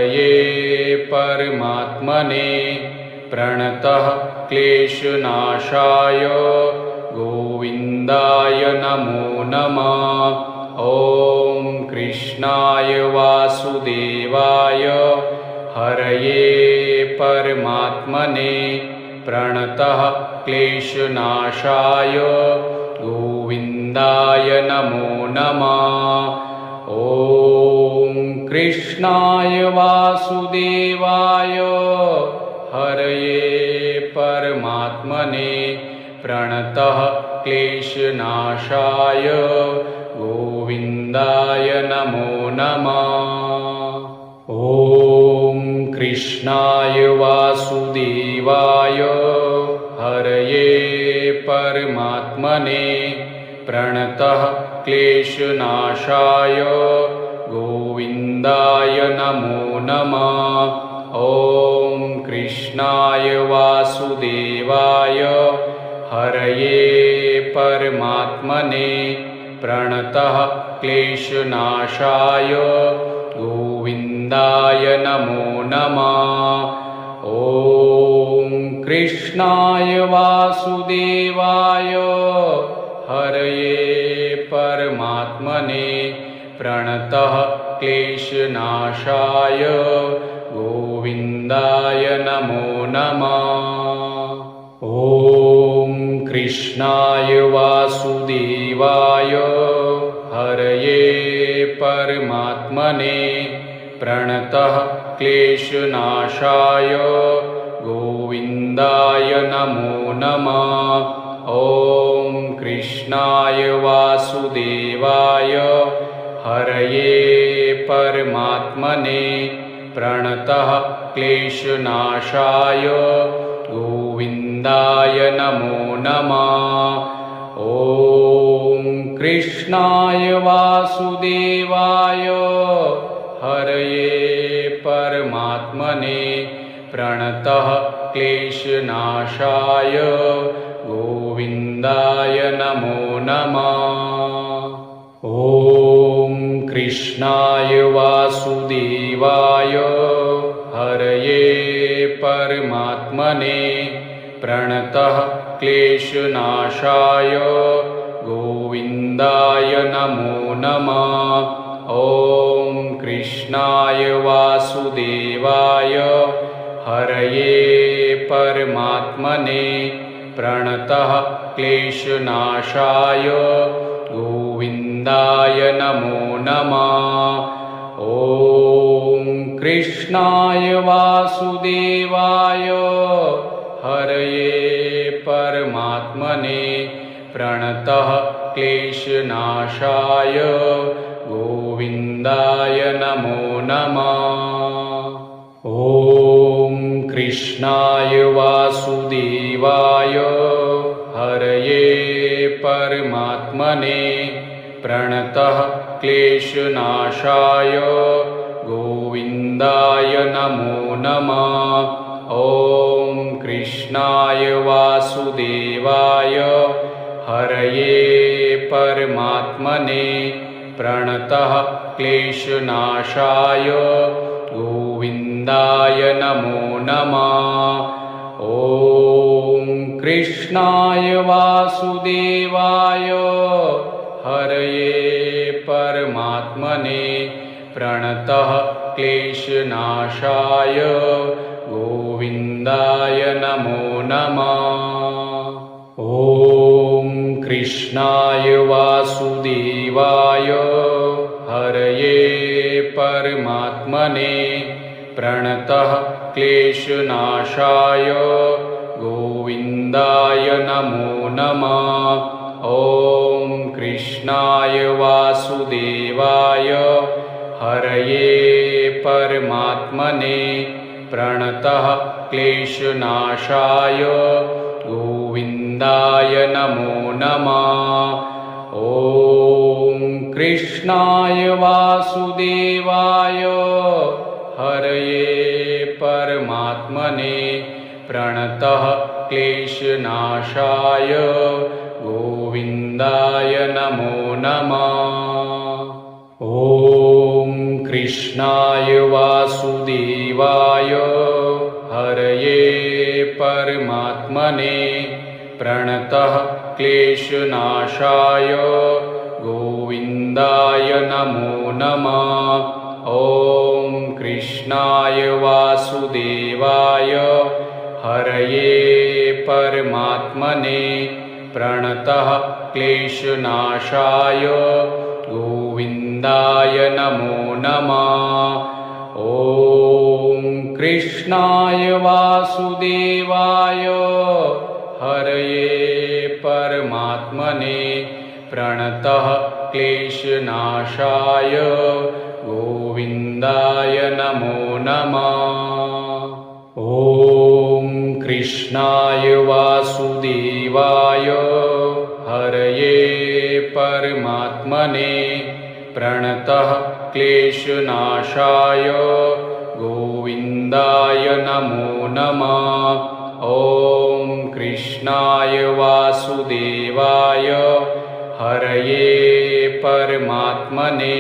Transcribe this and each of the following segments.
हरये परमात्मने प्रणतः क्लेशनाशाय गोविन्दाय नमो नमः। ॐ कृष्णाय वासुदेवाय हरये परमात्मने प्रणतः क्लेशनाशाय गोविन्दाय नमो नमः। ॐ कृष्णाय वासुदेवाय हरये परमात्मने प्रणतः क्लेशनाशाय गोविन्दाय नमो नमः। ॐ कृष्णाय वासुदेवाय हरये परमात्मने प्रणतः क्लेशनाशाय गोविन्दाय नमो नमः। ॐ कृष्णाय वासुदेवाय हरये परमात्मने प्रणतः क्लेशनाशाय गोविन्दाय नमो नमः। ॐ कृष्णाय वासुदेवाय हरये परमात्मने प्रणतः क्लेशनाशाय गोविन्दाय नमो नमः। ॐ कृष्णाय वासुदेवाय हरये परमात्मने प्रणतः क्लेशनाशाय गोविन्दाय नमो नमः। ॐ कृष्णाय वासुदेवाय हरये परमात्मने प्रणतः क्लेशनाशाय गोविन्दाय नमो नमः। ॐ कृष्णाय वासुदेवाय हरये परमात्मने प्रणतः क्लेशनाशाय गोविन्दाय नमो नमः। ॐ कृष्णाय वासुदेवाय हरये परमात्मने प्रणतः क्लेशनाशाय गोविन्दाय नमो नमः। ॐ कृष्णाय वासुदेवाय हरये परमात्मने प्रणतः क्लेशनाशाय गोविन्दाय नमो नमः। ॐ कृष्णाय वासुदेवाय हरये परमात्मने प्रणतः क्लेशनाशाय गोविन्दाय नमो नमः। ॐ कृष्णाय वासुदेवाय हरये परमात्मने प्रणतः क्लेशनाशाय गोविन्दाय नमो नमः। ॐ कृष्णाय वासुदेवाय हरये परमात्मने प्रणतः क्लेशनाशाय गोविन्दाय नमो नमः। ॐ कृष्णाय वासुदेवाय हरये परमात्मने प्रणतः क्लेशनाशाय गोविन्दाय नमो नमः। ॐ कृष्णाय वासुदेवाय हरये परमात्मने प्रणतः क्लेशनाशाय गोविन्दाय नमो नमः। ॐ कृष्णाय वासुदेवाय हरये परमात्मने प्रणतः क्लेशनाशाय गोविन्दाय नमो नमः। ॐ कृष्णाय वासुदेवाय हरये परमात्मने प्रणतः क्लेशनाशाय गोविन्दाय नमो नमः। ॐ कृष्णाय वासुदेवाय हरये परमात्मने प्रणतः क्लेशनाशाय गोविन्दाय नमो नमः। ॐ कृष्णाय वासुदेवाय हरये परमात्मने प्रणतः क्लेशनाशाय गोविन्दाय नमो नमः। ॐ कृष्णाय वासुदेवाय हरये परमात्मने प्रणतः क्लेशनाशाय गोविन्दाय नमो नमः। ॐ कृष्णाय वासुदेवाय हरये परमात्मने प्रणतः क्लेशनाशाय गोविन्दाय नमो नमः। ॐ कृष्णाय वासुदेवाय हरये परमात्मने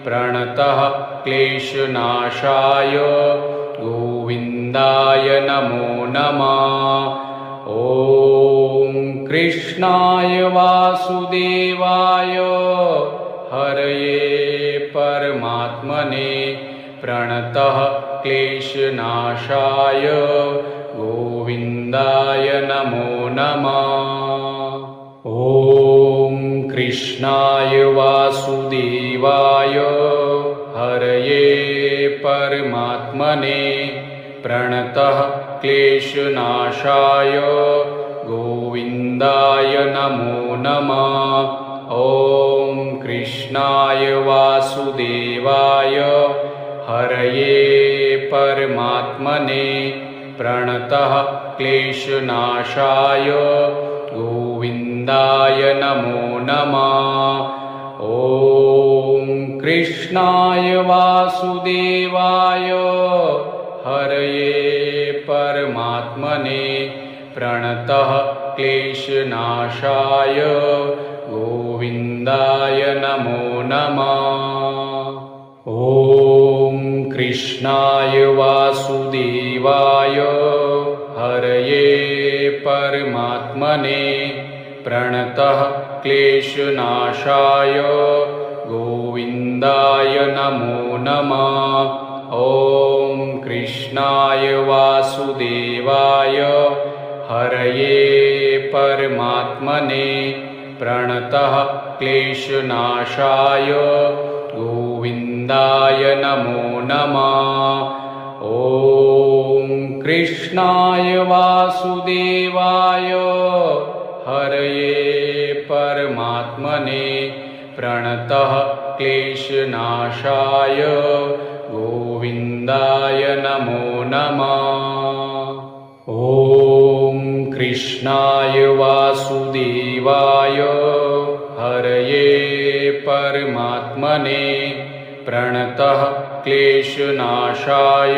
प्रणतः क्लेशनाशाय गोविन्दाय नमो नमः। ॐ कृष्णाय वासुदेवाय हरये परमात्मने प्रणतः क्लेशनाशाय गोविन्दाय नमो नमः। ॐ कृष्णाय वासुदेवाय हरये परमात्मने प्रणतः क्लेशनाशाय गोविन्दाय नमो नमः। ॐ कृष्णाय वासुदेवाय हरये परमात्मने प्रणतः क्लेशनाशाय गोविन्दाय नमो नमः। ॐ कृष्णाय वासुदेवाय हरये परमात्मने प्रणतः क्लेशनाशाय गोविन्दाय नमो नमः। ॐ कृष्णाय वासुदेवाय हरये परमात्मने प्रणतः क्लेशनाशाय गोविन्दाय नमो नमः। ॐ कृष्णाय वासुदेवाय हरये परमात्मने प्रणतः क्लेशनाशाय गोविन्दाय नमो नमः। ॐ कृष्णाय वासुदेवाय हरये परमात्मने प्रणतः क्लेशनाशाय गोविन्दाय नमो नमः। ॐ कृष्णाय वासुदेवाय हरये परमात्मने प्रणतः क्लेशनाशाय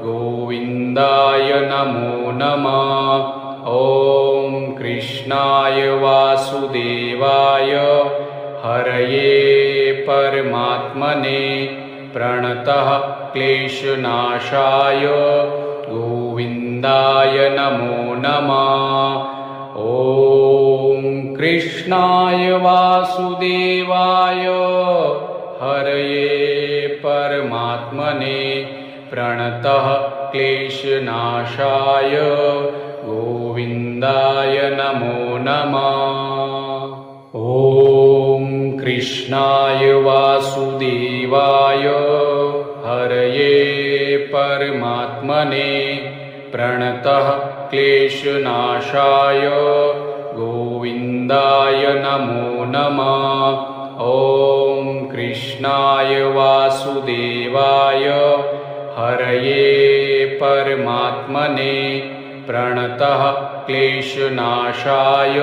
गोविन्दाय नमो नमः। ॐ कृष्णाय वासुदेवाय हरये परमात्मने प्रणतः क्लेशनाशाय गोविन्दाय नमो नमः। ॐ कृष्णाय वासुदेवाय हरये परमात्मने प्रणतः क्लेशनाशाय गोविन्दाय नमो नमः। ॐ कृष्णाय वासुदेवाय हरये परमात्मने प्रणतः क्लेशनाशाय गोविन्दाय नमो नमः। ॐ कृष्णाय वासुदेवाय हरये परमात्मने प्रणतः क्लेशनाशाय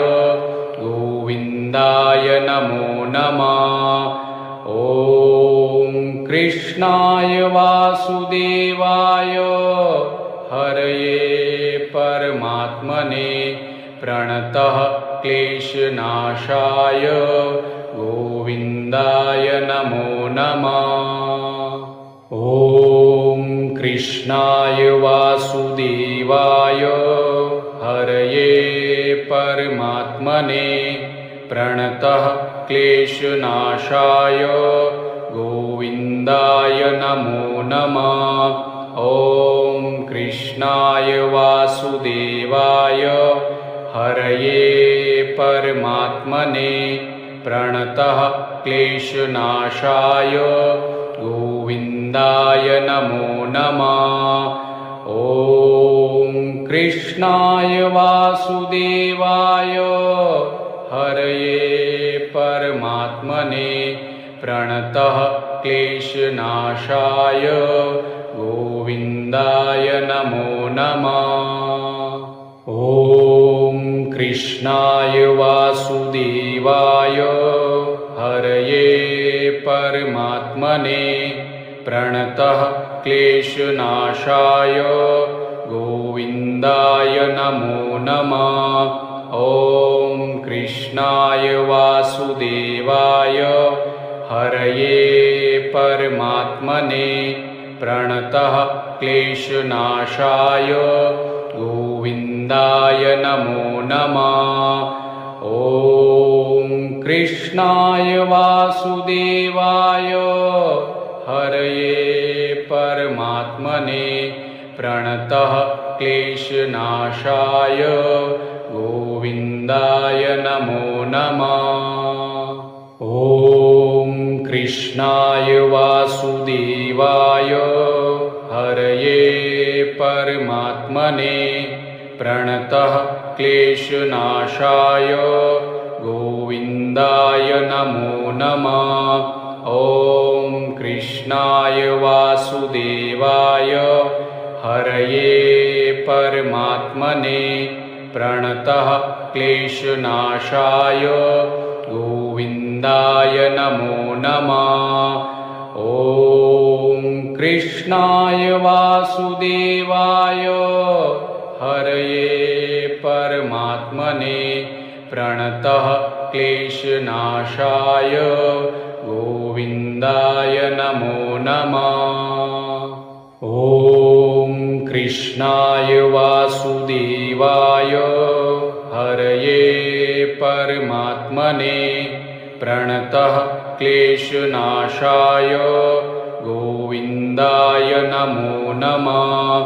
गोविन्दाय नमो नमः। ॐ कृष्णाय वासुदेवाय हरये परमात्मने प्रणतः क्लेशनाशाय गोविन्दाय नमो नमः। कृष्णाय वासुदेवाय हरये परमात्मने प्रणतः क्लेशनाशाय गोविन्दाय नमो नमः। ॐ कृष्णाय वासुदेवाय हरये परमात्मने प्रणतः क्लेशनाशाय गोविन्दाय नमो नमः। ॐ कृष्णाय वासुदेवाय हरये परमात्मने प्रणतः क्लेशनाशाय गोविन्दाय नमो नमः। ॐ कृष्णाय वासुदेवाय हरये परमात्मने प्रणतः क्लेशनाशाय गोविन्दाय नमो नमः। ॐ कृष्णाय वासुदेवाय हरये परमात्मने प्रणतः क्लेशनाशाय गोविन्दाय नमो नमः। ॐ कृष्णाय वासुदेवाय हरये परमात्मने प्रणतः क्लेशनाशाय गोविन्दाय नमो नमः। ॐ कृष्णाय वासुदेवाय हरये परमात्मने प्रणतः क्लेशनाशाय गोविन्दाय नमो नमः। ॐ कृष्णाय वासुदेवाय हरये परमात्मने प्रणतः क्लेशनाशाय गोविन्दाय नमो नमः। ॐ कृष्णाय वासुदेवाय हरये परमात्मने प्रणतः क्लेशनाशाय गोविन्दाय नमो नमः। ॐ कृष्णाय वासुदेवाय हरये परमात्मने प्रणतः क्लेशनाशाय गोविन्दाय नमो नमः।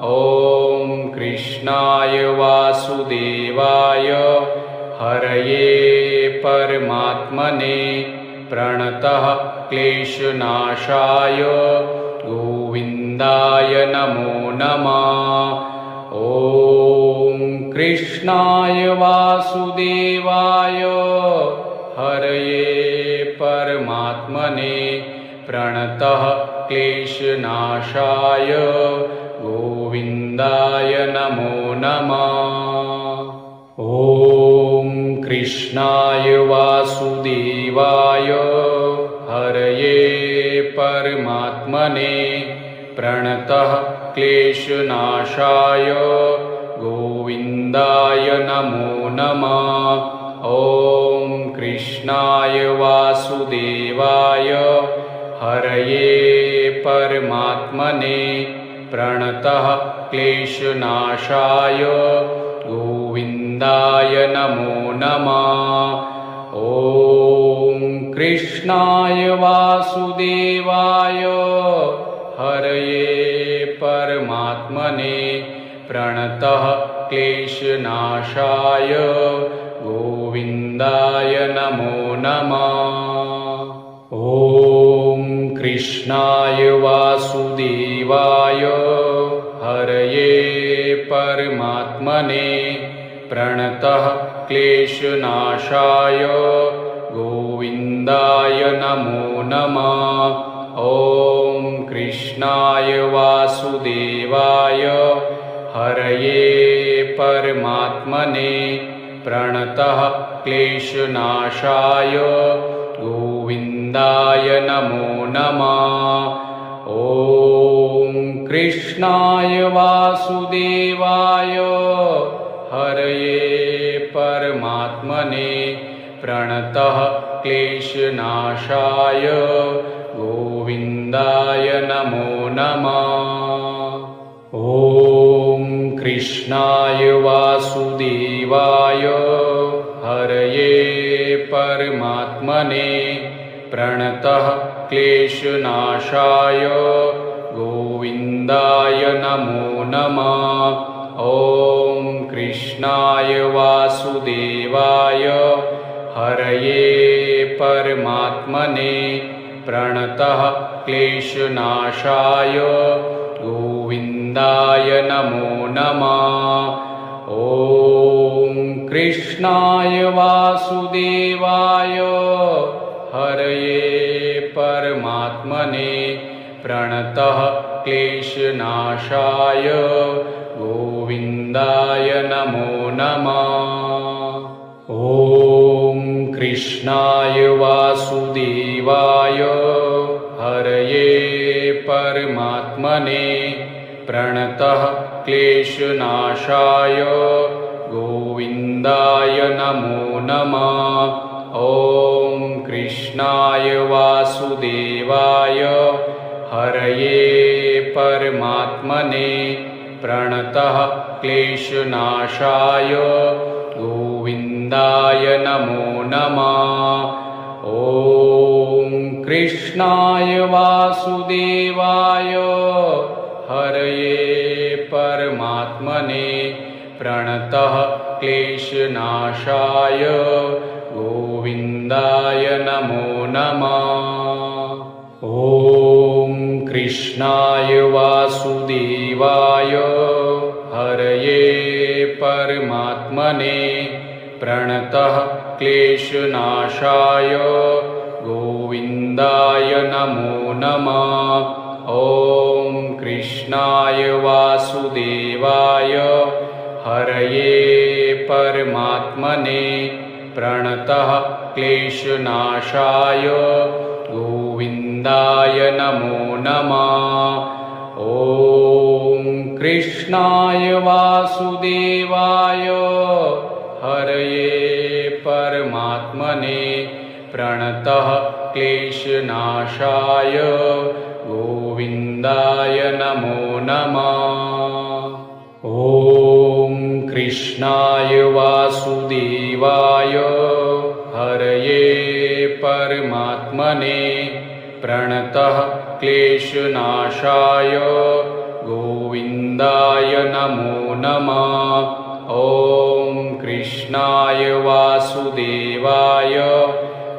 ॐ कृष्णाय वासुदेवाय हरये परमात्मने प्रणतः क्लेशनाशाय गोविन्दाय नमो नमः। ॐ कृष्णाय वासुदेवाय हरये परमात्मने प्रणतः क्लेशनाशाय गोविन्दाय नमो नमः। ॐ कृष्णाय वासुदेवाय हरये परमात्मने प्रणतः क्लेशनाशाय गोविन्दाय नमो नमः। ॐ कृष्णाय वासुदेवाय हरये परमात्मने प्रणतः क्लेशनाशाय गोविन्दाय नमो नमः। ॐ कृष्णाय वासुदेवाय हरये परमात्मने प्रणतः क्लेशनाशाय गोविन्दाय नमो नमः। ॐ कृष्णाय वासुदेवाय हरये परमात्मने प्रणतः क्लेशनाशाय गोविन्दाय नमो नमः। ॐ कृष्णाय वासुदेवाय हरये परमात्मने प्रणतः क्लेशनाशाय गोविन्दाय नमो नमः। ॐ कृष्णाय वासुदेवाय हरये परमात्मने प्रणतः क्लेशनाशाय गोविन्दाय गोविन्दाय नमो नमः। ॐ कृष्णाय वासुदेवाय हरये परमात्मने प्रणतः क्लेशनाशाय गोविन्दाय नमो नमः। ॐ कृष्णाय वासुदेवाय हरये परमात्मने प्रणतः क्लेशनाशाय गोविन्दाय नमो नमः। ॐ कृष्णाय वासुदेवाय हरये परमात्मने प्रणतः क्लेशनाशाय गोविन्दाय नमो नमः। ॐ कृष्णाय वासुदेवाय हरये परमात्मने प्रणतः क्लेशनाशाय गोविन्दाय नमो नमः। ॐ कृष्णाय वासुदेवाय हरये परमात्मने प्रणतः क्लेशनाशाय गोविन्दाय नमो नमः। ॐ कृष्णाय वासुदेवाय हरये परमात्मने प्रणतः क्लेशनाशाय गोविन्दाय नमो नमः। ॐ कृष्णाय वासुदेवाय हरये परमात्मने प्रणतः क्लेशनाशाय गोविन्दाय नमो नमः। ॐ कृष्णाय वासुदेवाय हरये परमात्मने प्रणतः क्लेशनाशाय गोविन्दाय नमो नमः। ॐ कृष्णाय वासुदेवाय हरये परमात्मने प्रणतः क्लेशनाशाय गोविन्दाय नमो नमः। ॐ कृष्णाय वासुदेवाय हरये परमात्मने प्रणतः क्लेशनाशाय गोविन्दाय नमो नमः। ॐ कृष्णाय वासुदेवाय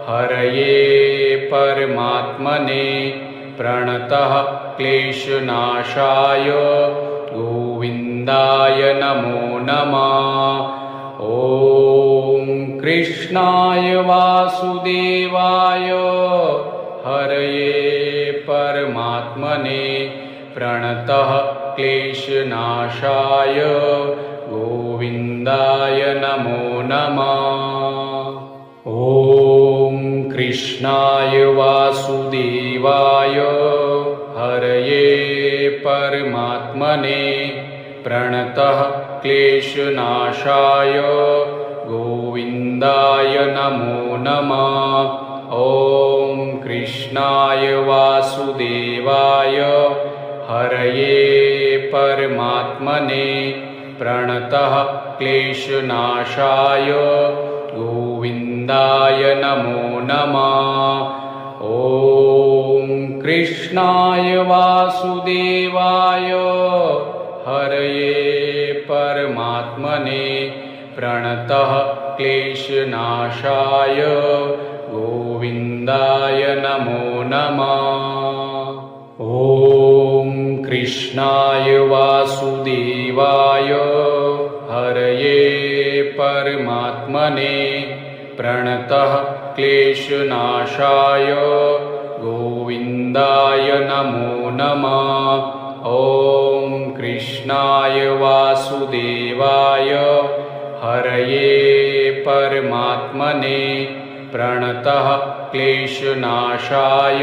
हरये परमात्मने प्रणतः क्लेशनाशाय गोविन्दाय नमो नमः। ॐ कृष्णाय वासुदेवाय हरये परमात्मने प्रणतः क्लेशनाशाय गोविन्दाय नमो नमः। ॐ कृष्णाय वासुदेवाय हरये परमात्मने प्रणतः क्लेशनाशाय गोविन्दाय नमो नमः। ॐ कृष्णाय वासुदेवाय हरये परमात्मने प्रणतः क्लेशनाशाय गोविन्दाय नमो नमः। ॐ कृष्णाय वासुदेवाय हरये परमात्मने प्रणतः क्लेशनाशाय गोविन्दाय नमो नमः। ॐ कृष्णाय वासुदेवाय हरये परमात्मने प्रणतः क्लेशनाशाय गोविन्दाय नमो नमः। ॐ कृष्णाय वासुदेवाय हरये परमात्मने प्रणतः क्लेशनाशाय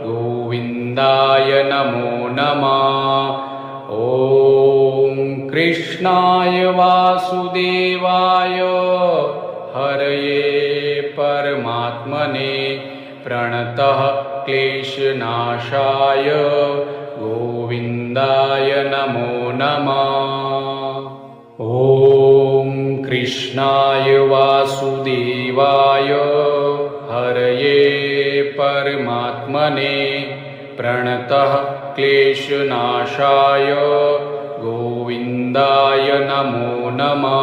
गोविन्दाय नमो नमः। ॐ कृष्णाय वासुदेवाय हरये परमात्मने प्रणतः क्लेशनाशाय गोविन्दाय नमो नमः। ॐ कृष्णाय वासुदेवाय हरये परमात्मने प्रणतः क्लेशनाशाय गोविन्दाय नमो नमः।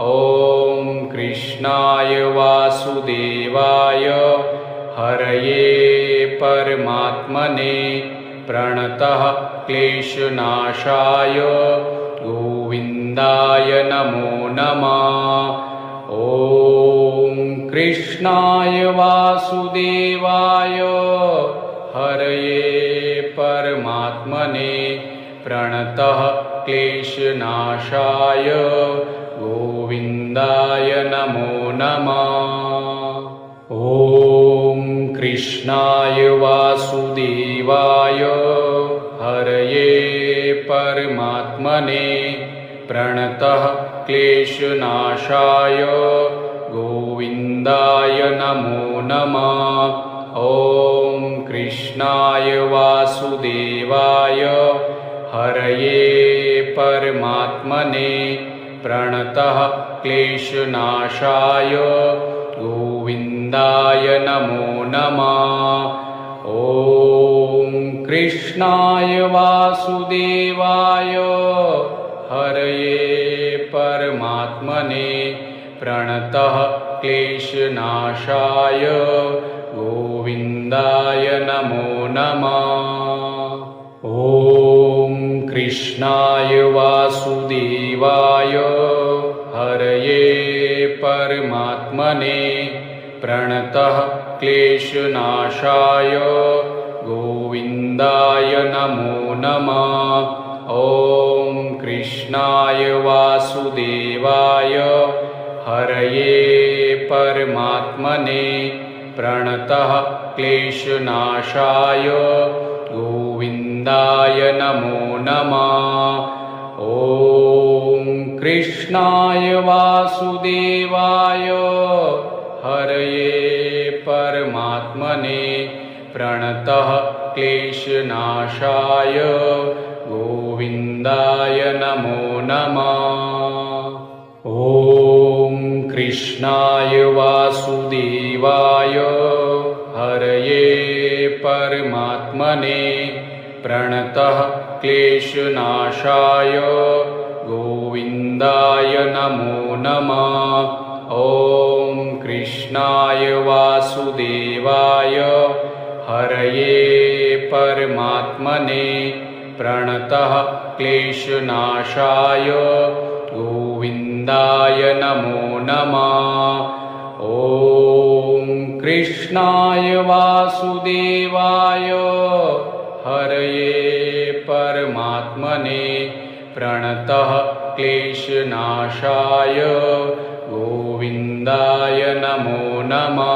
ॐ कृष्णाय वासुदेवाय हरये परमात्मने प्रणतः क्लेशनाशाय गोविन्दाय नमो नमः। ॐ कृष्णाय वासुदेवाय हरये परमात्मने प्रणतः क्लेशनाशाय गोविन्दाय नमो नमः। ॐ कृष्णाय वासुदेवाय हरये परमात्मने प्रणतः क्लेशनाशाय गोविन्दाय नमो नमः। ॐ कृष्णाय वासुदेवाय हरये परमात्मने प्रणतः क्लेशनाशाय गोविन्दाय नमो नमः। ॐ कृष्णाय वासुदेवाय हरये परमात्मने प्रणतः क्लेशनाशाय गोविन्दाय नमो नमः। ॐ कृष्णाय वासुदेवाय हरये परमात्मने प्रणतः क्लेशनाशाय गोविन्दाय नमो नमः। ॐ कृष्णाय वासुदेवाय हरये परमात्मने प्रणतः क्लेशनाशाय गोविन्दाय नमो नमः। ॐ कृष्णाय वासुदेवाय हरये परमात्मने प्रणतः क्लेशनाशाय गोविन्दाय नमो नमः। ॐ कृष्णाय वासुदेवाय हरये परमात्मने प्रणतः क्लेशनाशाय गोविन्दाय नमो नमः। ॐ कृष्णाय वासुदेवाय हरये परमात्मने प्रणतः क्लेशनाशाय गोविन्दाय नमो नमः। ॐ कृष्णाय वासुदेवाय हरये परमात्मने प्रणतः क्लेशनाशाय गोविन्दाय नमो नमः।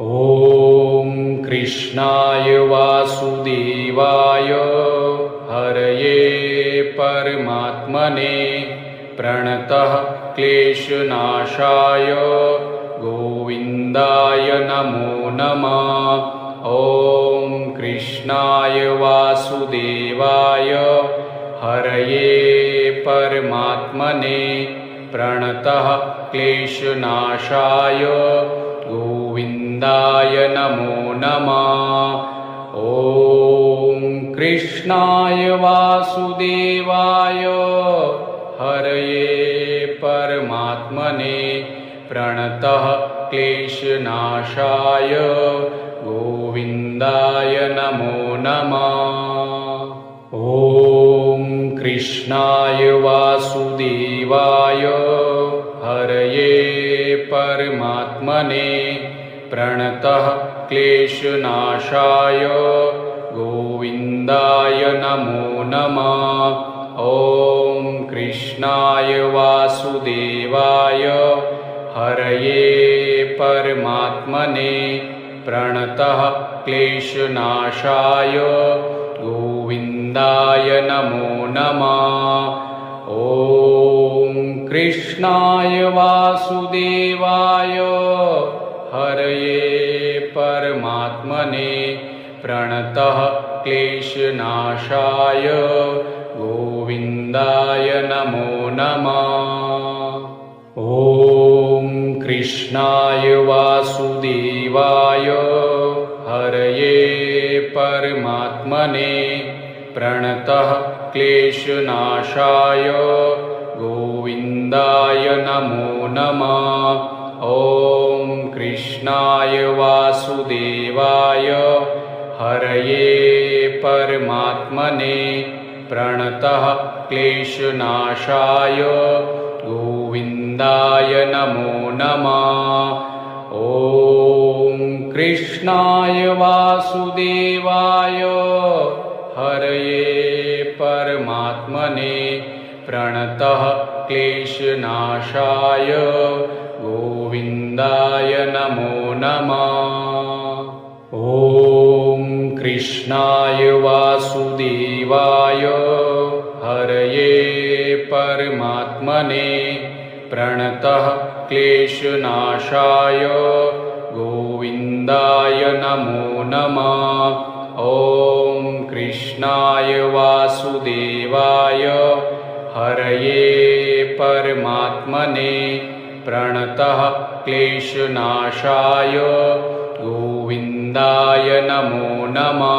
ॐ कृष्णाय वासुदेवाय हरये परमात्मने प्रणतः क्लेशनाशाय गोविन्दाय नमो नमः। ॐ कृष्णाय वासुदेवाय हरये परमात्मने प्रणतः क्लेशनाशाय गोविन्दाय नमो नमः। ॐ कृष्णाय वासुदेवाय हरये परमात्मने प्रणतः क्लेशनाशाय गोविन्दाय नमो नमः। ॐ कृष्णाय वासुदेवाय हरये परमात्मने प्रणतः क्लेशनाशाय गोविन्दाय नमो नमः। ॐ कृष्णाय वासुदेवाय हरये परमात्मने प्रणतः क्लेशनाशाय गोविन्दाय नमो नमः। ॐ कृष्णाय वासुदेवाय हरये परमात्मने प्रणतः क्लेशनाशाय गोविन्दाय नमो नमः। ॐ कृष्णाय वासुदेवाय हरये परमात्मने प्रणतः क्लेशनाशाय गोविन्दाय नमो नमः। ॐ कृष्णाय वासुदेवाय हरये परमात्मने प्रणतः क्लेशनाशाय गोविन्दाय नमो नमः। ॐ कृष्णाय वासुदेवाय हरये परमात्मने प्रणतः क्लेशनाशाय गोविन्दाय नमो नमः। ॐ कृष्णाय वासुदेवाय हरये परमात्मने प्रणतः क्लेशनाशाय गोविन्दाय नमो नमः। ॐ कृष्णाय वासुदेवाय हरये परमात्मने प्रणतः क्लेशनाशाय गोविन्दाय नमो नमः।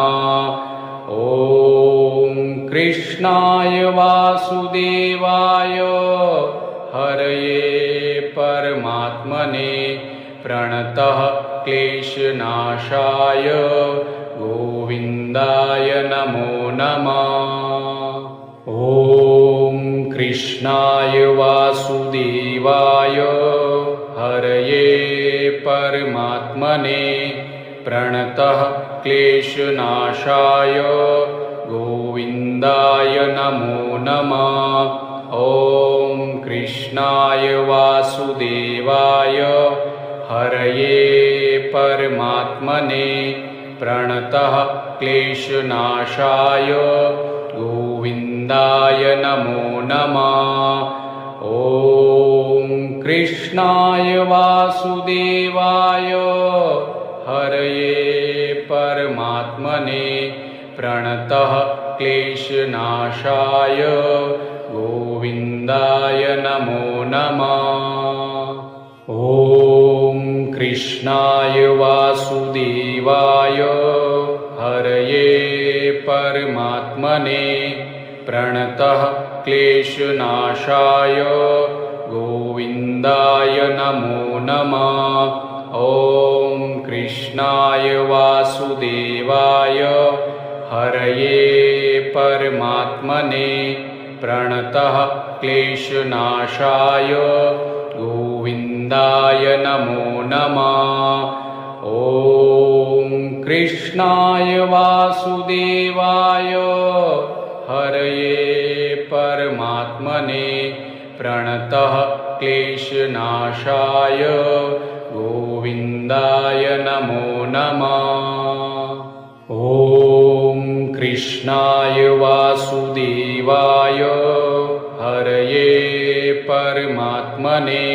ॐ कृष्णाय वासुदेवाय हरये परमात्मने प्रणतः क्लेशनाशाय गोविन्दाय नमो नमः। ॐ कृष्णाय वासुदेवाय हरये परमात्मने प्रणतः क्लेशनाशाय गोविन्दाय नमो नमः। ॐ कृष्णाय वासुदेवाय हरये परमात्मने प्रणतः क्लेशनाशाय गोविन्दाय नमो नमः। ॐ कृष्णाय वासुदेवाय हरये परमात्मने प्रणतः क्लेशनाशाय गोविन्दाय नमो नमः। ॐ कृष्णाय वासुदेवाय हरये परमात्मने प्रणतः क्लेशनाशाय गोविन्दाय नमो नमः। ॐ कृष्णाय वासुदेवाय हरये परमात्मने प्रणतः क्लेशनाशाय गोविन्दाय नमो नमः। ॐ कृष्णाय वासुदेवाय हरये परमात्मने प्रणतः क्लेशनाशाय गोविन्दाय नमो नमः। ॐ कृष्णाय वासुदेवाय हरये परमात्मने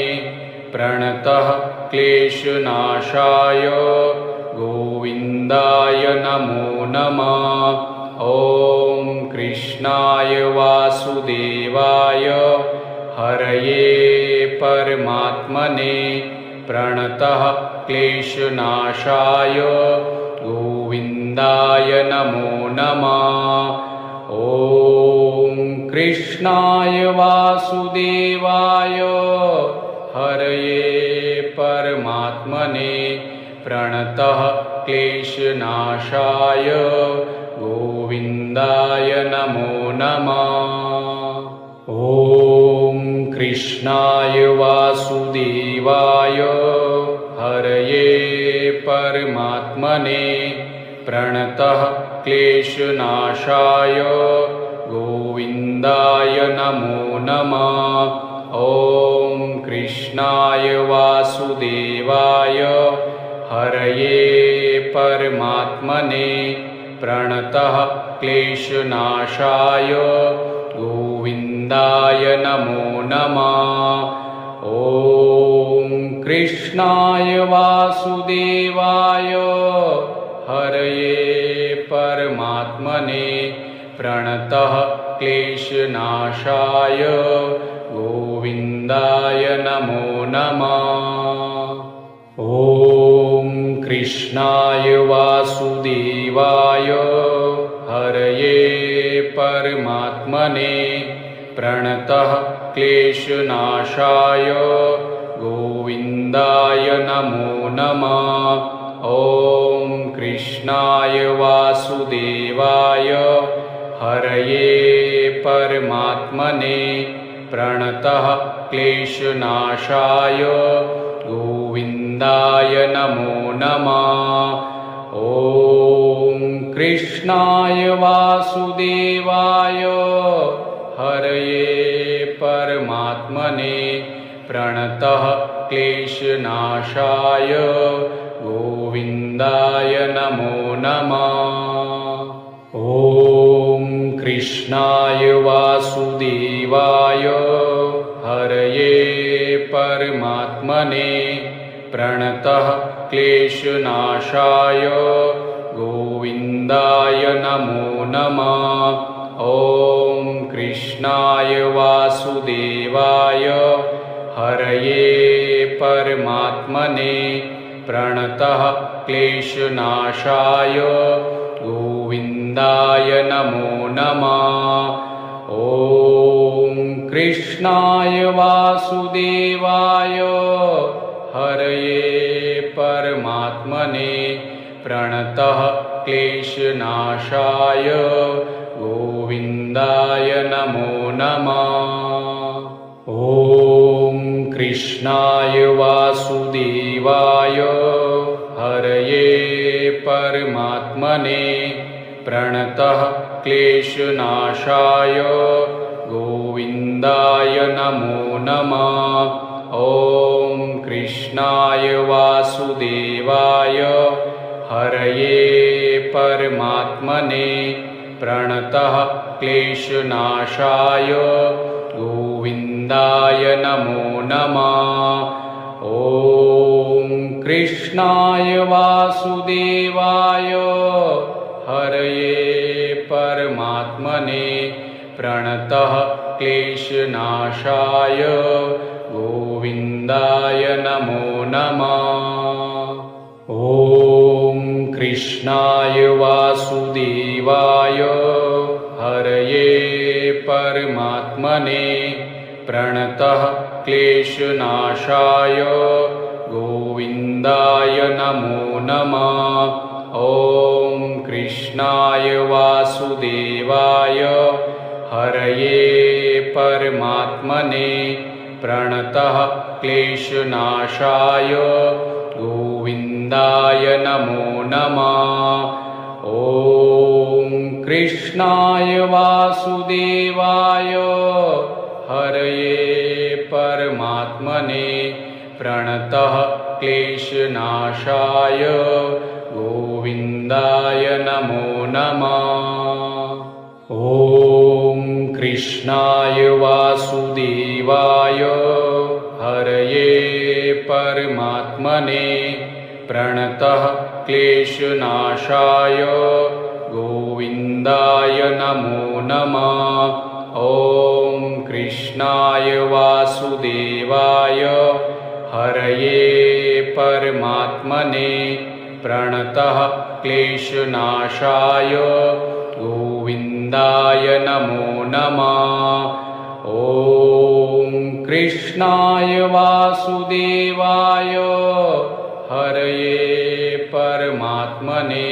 प्रणतः क्लेशनाशाय गोविन्दाय नमो नमः। ॐ कृष्णाय वासुदेवाय हरये परमात्मने प्रणतः क्लेशनाशाय गोविन्दाय नमो नमः। ॐ कृष्णाय वासुदेवाय हरये परमात्मने प्रणतः क्लेशनाशाय गोविन्दाय नमो नमः। ॐ कृष्णाय वासुदेवाय हरये परमात्मने प्रणतः क्लेशनाशाय गोविन्दाय नमो नमः। ॐ कृष्णाय वासुदेवाय हरये परमात्मने प्रणतः क्लेशनाशाय गोविन्दाय नमो नमः। ॐ कृष्णाय वासुदेवाय हरये परमात्मने प्रणतः क्लेशनाशाय गोविन्दाय नमो नमः। ॐ कृष्णाय वासुदेवाय हरये परमात्मने प्रणतः क्लेशनाशाय गोविन्दाय नमो नमः। ॐ कृष्णाय वासुदेवाय हरये परमात्मने प्रणतः क्लेशनाशाय गोविन्दाय नमो नमः। ॐ कृष्णाय वासुदेवाय हरये परमात्मने प्रणतः क्लेशनाशाय गोविन्दाय नमो नमः। ॐ कृष्णाय वासुदेवाय हरये परमात्मने प्रणतः क्लेशनाशाय गोविन्दाय नमो नमः। ॐ कृष्णाय वासुदेवाय हरये परमात्मने प्रणतः क्लेशनाशाय गोविन्दाय नमो नमः। ॐ कृष्णाय वासुदेवाय हरये परमात्मने प्रणतः क्लेशनाशाय गोविन्दाय नमो नमः। ॐ कृष्णाय वासुदेवाय हरये परमात्मने प्रणतः क्लेशनाशाय गोविन्दाय नमो नमः। ॐ कृष्णाय वासुदेवाय हरये परमात्मने प्रणतः क्लेशनाशाय गोविन्दाय नमो नमः। ॐ कृष्णाय वासुदेवाय हरये परमात्मने प्रणतः क्लेशनाशाय गोविन्दाय नमो नमः। ॐ कृष्णाय वासुदेवाय हरये परमात्मने प्रणतः क्लेशनाशाय गोविन्दाय नमो नमः। ॐ कृष्णाय वासुदेवाय हरये परमात्मने प्रणतः क्लेशनाशाय गोविन्दाय नमो नमः। ॐ कृष्णाय वासुदेवाय हरये परमात्मने प्रणतः क्लेशनाशाय गोविन्दाय नमो नमः। ॐ कृष्णाय वासुदेवाय हरये परमात्मने प्रणतः क्लेशनाशाय गोविन्दाय नमो नमः। ॐ कृष्णाय वासुदेवाय हरये परमात्मने प्रणतः क्लेशनाशाय गोविन्दाय नमो नमः। ॐ कृष्णाय वासुदेवाय हरये परमात्मने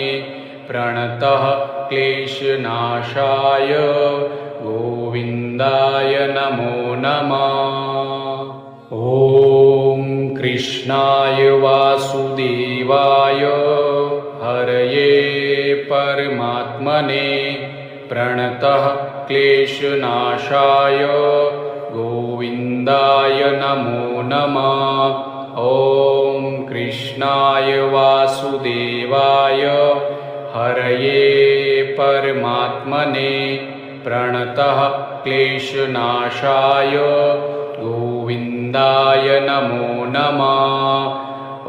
प्रणतः क्लेशनाशाय गोविन्दाय नमो नमः। ॐ कृष्णाय वासुदेवाय हरये परमात्मने प्रणतः क्लेशनाशाय गोविन्दाय नमो नमः। ॐ कृष्णाय वासुदेवाय हरये परमात्मने प्रणतः क्लेशनाशाय गोविन्दाय नमो नमः।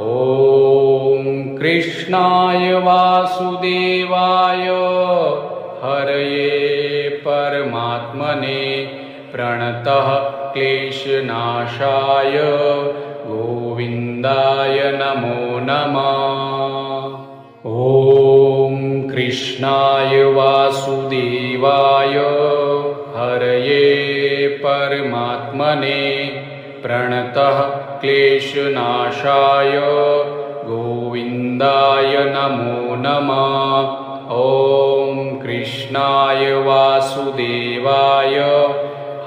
ॐ कृष्णाय वासुदेवाय हरये परमात्मने प्रणतः क्लेशनाशाय गोविन्दाय नमो नमः। ॐ कृष्णाय वासुदेवाय हरये परमात्मने प्रणतः क्लेशनाशाय गोविन्दाय नमो नमः। ॐ कृष्णाय वासुदेवाय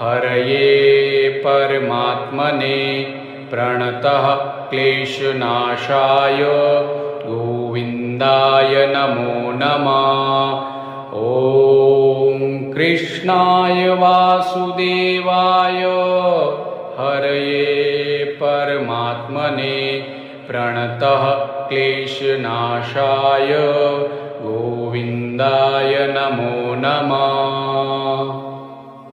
हरये परमात्मने प्रणतः क्लेशनाशाय गोविन्दाय नमो नमः। ॐ कृष्णाय वासुदेवाय हरये परमात्मने प्रणतः क्लेशनाशाय गोविन्दाय नमो नमः।